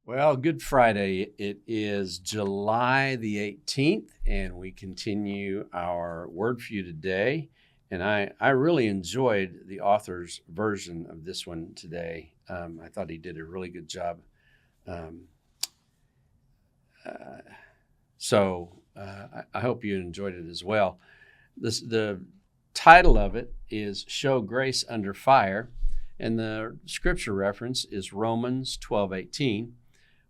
Well, Good Friday. It is July the 18th, and we continue our word for you today. And I really enjoyed the author's version of this one today. I thought he did a really good job. Um, uh, I hope you enjoyed it as well. The title of it is Show Grace Under Fire, and the scripture reference is Romans 12:18,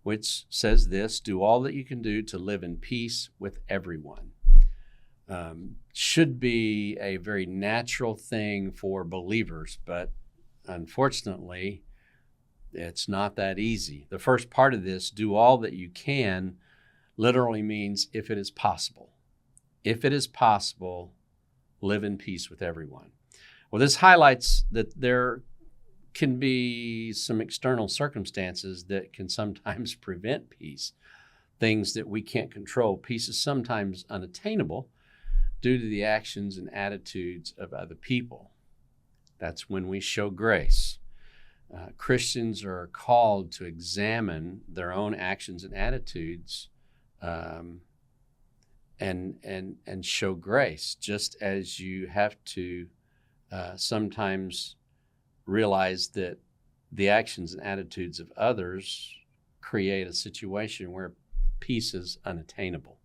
which says this: do all that you can do to live in peace with everyone. Should be a very natural thing for believers, but unfortunately, it's not that easy. The first part of this, do all that you can, literally means if it is possible. If it is possible, live in peace with everyone. Well, this highlights that there can be some external circumstances that can sometimes prevent peace, things that we can't control. Peace is sometimes unattainable due to the actions and attitudes of other people. That's when we show grace. Christians are called to examine their own actions and attitudes and show grace, just as you have to sometimes realize that the actions and attitudes of others create a situation where peace is unattainable.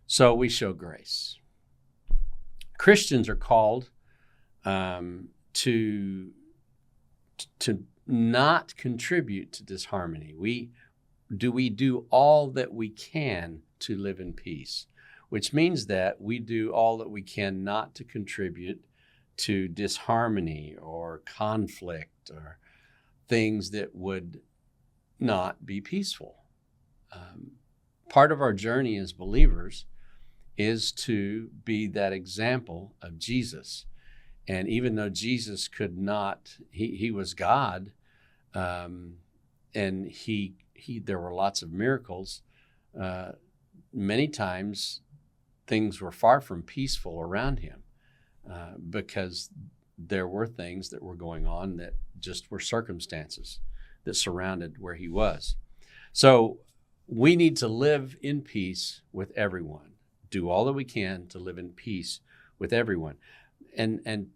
So we show grace. Christians are called to not contribute to disharmony. We do all that we can to live in peace, which means that we do all that we can not to contribute to disharmony or conflict or things that would not be peaceful. Part of our journey as believers is to be that example of Jesus. And even though Jesus could not, he was God, and there were lots of miracles, many times things were far from peaceful around him. Because there were things that were going on that just were circumstances that surrounded where he was. So we need to live in peace with everyone. Do all that we can to live in peace with everyone. And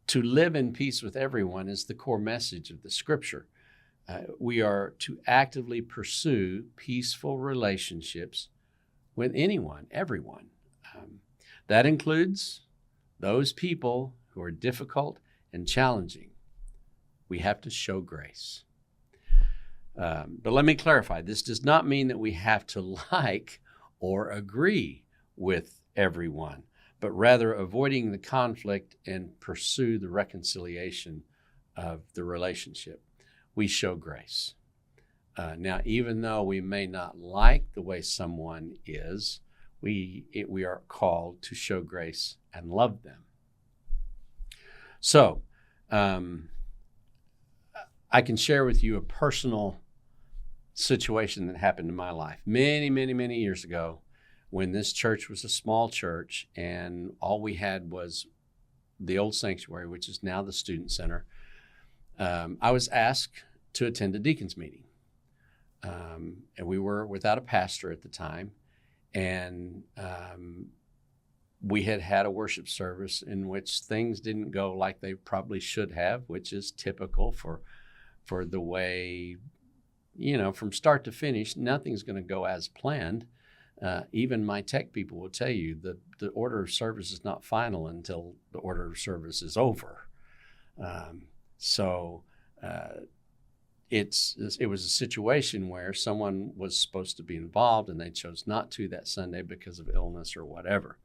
to live in peace with everyone is the core message of the scripture. We are to actively pursue peaceful relationships with anyone, everyone. That includes those people who are difficult and challenging. We have to show grace. But let me clarify, this does not mean that we have to like or agree with everyone, but rather avoiding the conflict and pursue the reconciliation of the relationship. We show grace. Now, even though we may not like the way someone is, we are called to show grace and love them. So, I can share with you a personal situation that happened in my life many, many, many years ago when this church was a small church and all we had was the old sanctuary, which is now the student center. I was asked to attend a deacons meeting. And we were without a pastor at the time. And we had a worship service in which things didn't go like they probably should have, which is typical for the way, from start to finish, nothing's going to go as planned. Even my tech people will tell you that the order of service is not final until the order of service is over. It was a situation where someone was supposed to be involved and they chose not to that Sunday because of illness or whatever.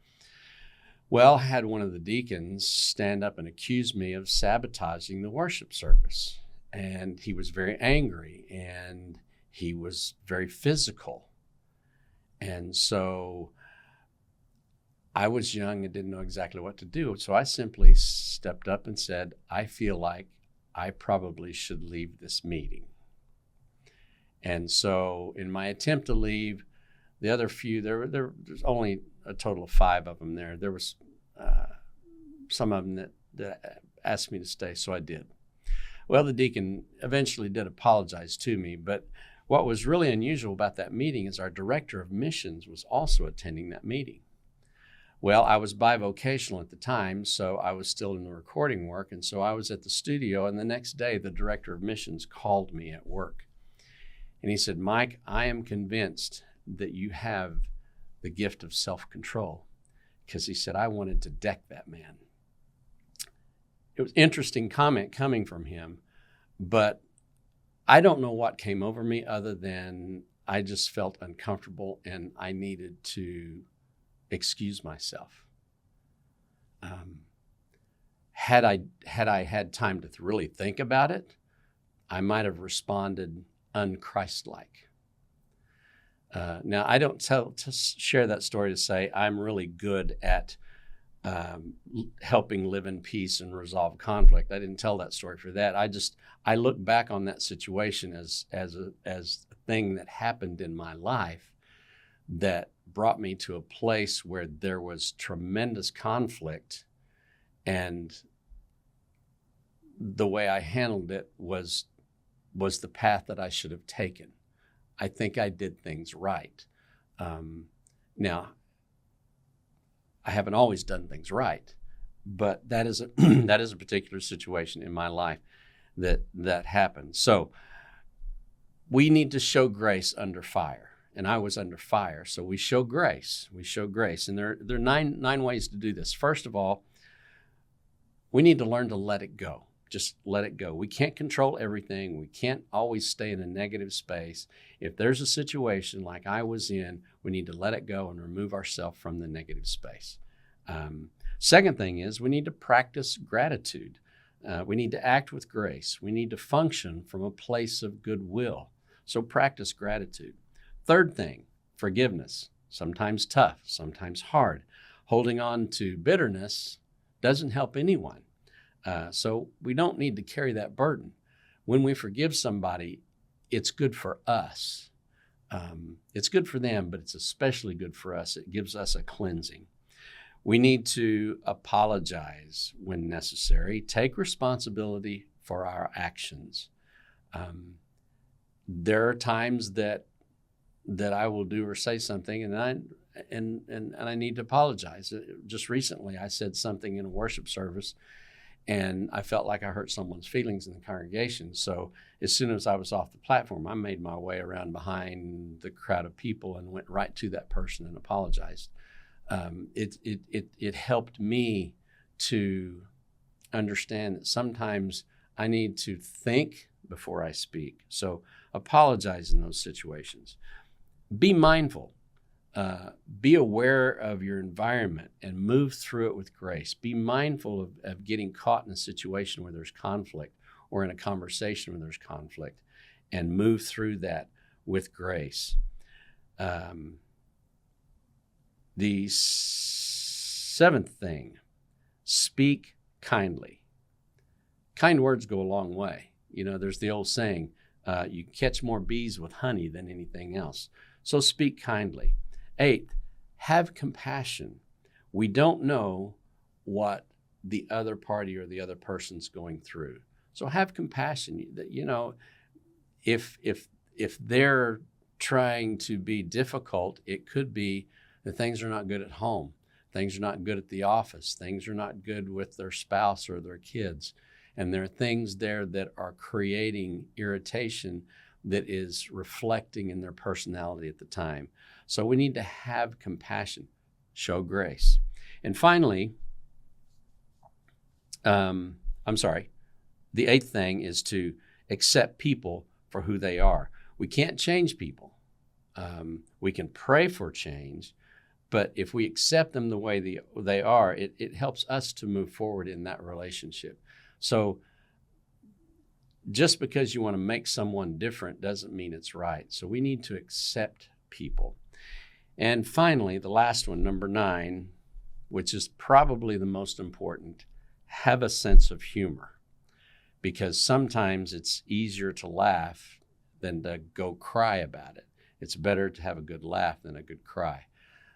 Well, I had one of the deacons stand up and accuse me of sabotaging the worship service. And he was very angry and he was very physical. And so I was young and didn't know exactly what to do. So I simply stepped up and said, I feel like I probably should leave this meeting. And so in my attempt to leave, the other few, there's only a total of 5 of them there. There was some of them that asked me to stay, so I did. Well, the deacon eventually did apologize to me, but What was really unusual about that meeting is our director of missions was also attending that meeting. Well, I was bivocational at the time, so I was still in the recording work, and so I was at the studio, and the next day the director of missions called me at work. And he said, "Mike, I am convinced that you have the gift of self-control," because he said, "I wanted to deck that man." It was an interesting comment coming from him, but I don't know what came over me other than I just felt uncomfortable and I needed to excuse myself. Had I had time to really think about it, I might have responded unchristlike. Now, I don't share that story to say I'm really good at helping live in peace and resolve conflict. I didn't tell that story for that. I look back on that situation as a thing that happened in my life that brought me to a place where there was tremendous conflict, and the way I handled it was the path that I should have taken. I think I did things right. Now, I haven't always done things right, but that is a that is a particular situation in my life that happened. So we need to show grace under fire, and I was under fire. So we show grace. We show grace, and there are nine ways to do this. First of all, we need to learn to let it go. Just let it go. We can't control everything. We can't always stay in a negative space. If there's a situation like I was in, we need to let it go and remove ourselves from the negative space. Second thing is we need to practice gratitude. We need to act with grace. We need to function from a place of goodwill. So practice gratitude. Third thing, forgiveness. Sometimes tough, sometimes hard. Holding on to bitterness doesn't help anyone. So we don't need to carry that burden. When we forgive somebody, it's good for us. It's good for them, but it's especially good for us. It gives us a cleansing. We need to apologize when necessary, take responsibility for our actions. There are times that I will do or say something and I need to apologize. Just recently, I said something in a worship service, and I felt like I hurt someone's feelings in the congregation. So as soon as I was off the platform, I made my way around behind the crowd of people and went right to that person and apologized. It helped me to understand that sometimes I need to think before I speak. So apologize in those situations. Be mindful. Be aware of your environment and move through it with grace. Be mindful of getting caught in a situation where there's conflict or in a conversation where there's conflict, and move through that with grace. The seventh thing, speak kindly. Kind words go a long way. You know, there's the old saying, you catch more bees with honey than anything else. So speak kindly. Eighth, have compassion. We don't know what the other party or the other person's going through. So have compassion. You know, if they're trying to be difficult, it could be that things are not good at home. Things are not good at the office. Things are not good with their spouse or their kids. And there are things there that are creating irritation that is reflecting in their personality at the time. So we need to have compassion, show grace. And finally, the eighth thing is to accept people for who they are. We can't change people. We can pray for change, but if we accept them the way they are, it helps us to move forward in that relationship. So just because you want to make someone different doesn't mean it's right. So we need to accept people. And finally, the last one, number 9, which is probably the most important, have a sense of humor. Because sometimes it's easier to laugh than to go cry about it. It's better to have a good laugh than a good cry.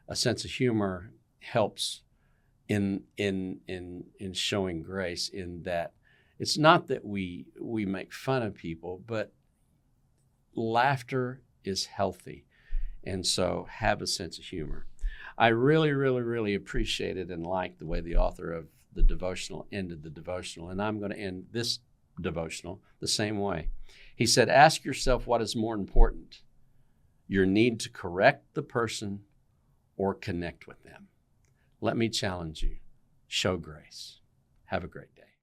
A sense of humor helps in showing grace, in that it's not that we make fun of people, but laughter is healthy. And so have a sense of humor. I really, really, really appreciated and liked the way the author of the devotional ended the devotional. And I'm going to end this devotional the same way. He said, ask yourself what is more important, your need to correct the person or connect with them. Let me challenge you. Show grace. Have a great day.